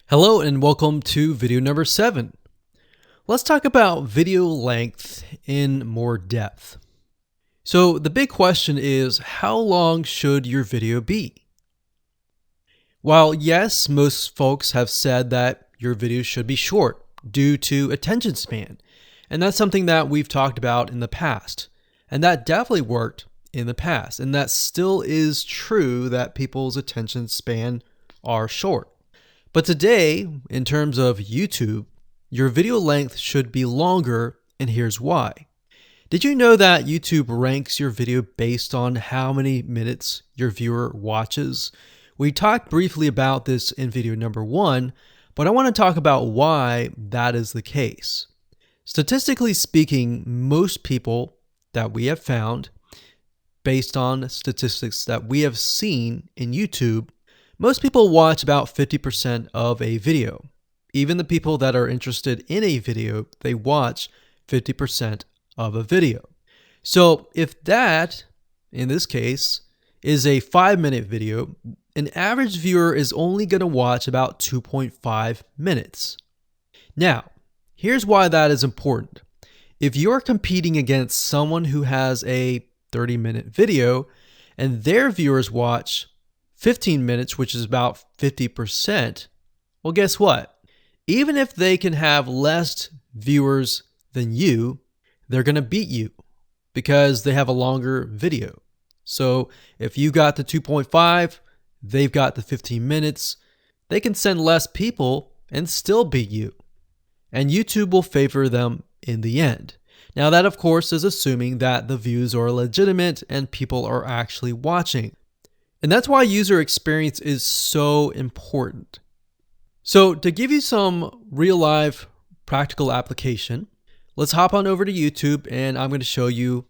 Hello and welcome to video number 7. Let's talk about video length in more depth. So the big question is, how long should your video be? While yes, most folks have said that your video should be short due to attention span, and that's something that we've talked about in the past, and that definitely worked in the past, and that still is true that people's attention span are short. But today, in terms of YouTube, your video length should be longer, and here's why. Did you know that YouTube ranks your video based on how many minutes your viewer watches? We talked briefly about this in video number 1, but I want to talk about why that is the case. Statistically speaking, most people that we have found, based on statistics that we have seen in YouTube, most people watch about 50% of a video. Even the people that are interested in a video, they watch 50% of a video. So if that, in this case, is a 5-minute video, an average viewer is only going to watch about 2.5 minutes. Now, here's why that is important. If you're competing against someone who has a 30-minute video and their viewers watch 15 minutes, which is about 50%, well, guess what? Even if they can have less viewers than you, they're going to beat you because they have a longer video. So if you got the 2.5, they've got the 15 minutes, they can send less people and still beat you. And YouTube will favor them in the end. Now that, of course, is assuming that the views are legitimate and people are actually watching. And that's why user experience is so important. So to give you some real life practical application, let's hop on over to YouTube and I'm going to show you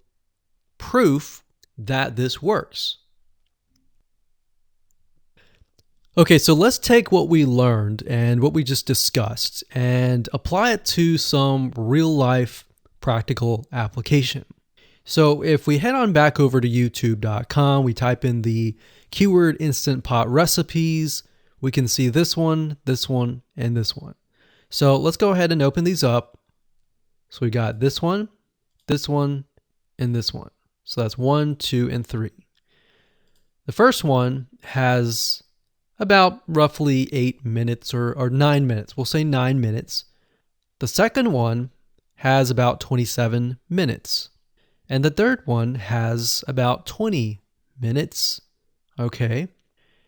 proof that this works. Okay, so let's take what we learned and what we just discussed and apply it to some real life practical application. So if we head on back over to youtube.com, we type in the keyword Instant Pot recipes, we can see this one, and this one. So let's go ahead and open these up. So we got this one, and this one. So that's 1, 2, and 3. The first one has about roughly 8 minutes or 9 minutes. We'll say 9 minutes. The second one has about 27 minutes. And the third one has about 20 minutes. Okay.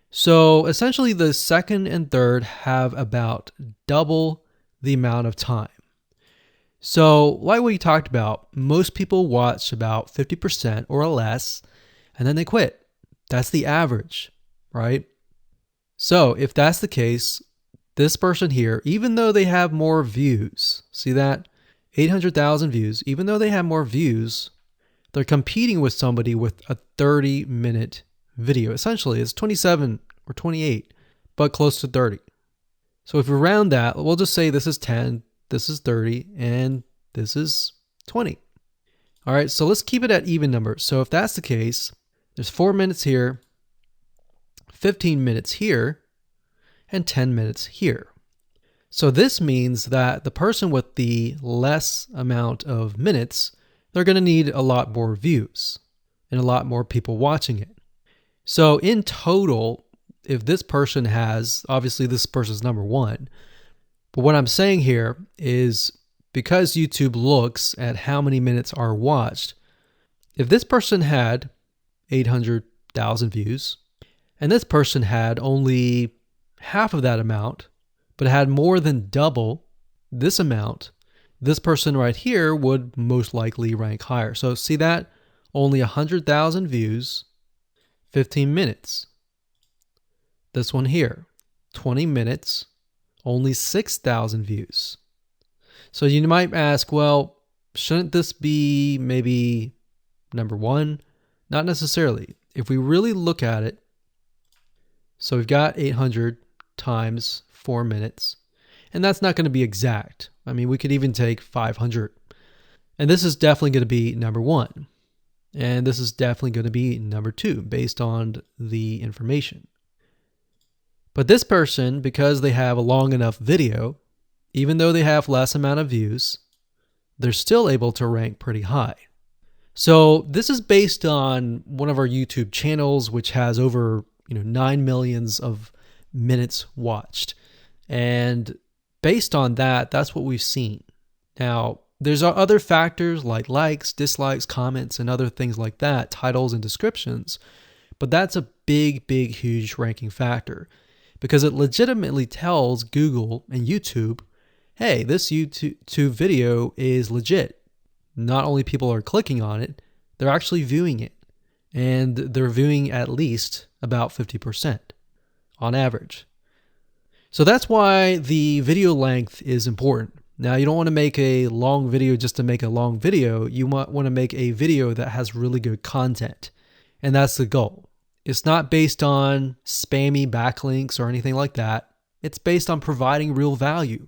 So essentially the second and third have about double the amount of time. So like we talked about, most people watch about 50% or less, and then they quit. That's the average, right? So if that's the case, this person here, even though they have more views, see that? 800,000 views, even though they have more views, they're competing with somebody with a 30-minute video. Essentially, it's 27 or 28, but close to 30. So if we round that, we'll just say this is 10, this is 30, and this is 20. All right, so let's keep it at even numbers. So if that's the case, there's 4 minutes here, 15 minutes here, and 10 minutes here. So this means that the person with the less amount of minutes, they're going to need a lot more views and a lot more people watching it. So in total, if this person has, obviously this person's number 1, but what I'm saying here is because YouTube looks at how many minutes are watched, if this person had 800,000 views and this person had only half of that amount, but had more than double this amount, this person right here would most likely rank higher. So see that? Only 100,000 views, 15 minutes. This one here, 20 minutes, only 6,000 views. So you might ask, well, shouldn't this be maybe number 1? Not necessarily. If we really look at it, so we've got 800 times 4 minutes, and that's not going to be exact. I mean, we could even take 500. And this is definitely going to be number 1. And this is definitely going to be number 2 based on the information. But this person, because they have a long enough video, even though they have less amount of views, they're still able to rank pretty high. So this is based on one of our YouTube channels, which has over 9 millions of minutes watched. And based on that, that's what we've seen. Now, there's other factors like likes, dislikes, comments, and other things like that, titles and descriptions. But that's a big, huge ranking factor because it legitimately tells Google and YouTube, hey, this YouTube video is legit. Not only people are clicking on it, they're actually viewing it. And they're viewing at least about 50% on average. So that's why the video length is important. Now, you don't want to make a long video just to make a long video. You might want to make a video that has really good content. And that's the goal. It's not based on spammy backlinks or anything like that. It's based on providing real value,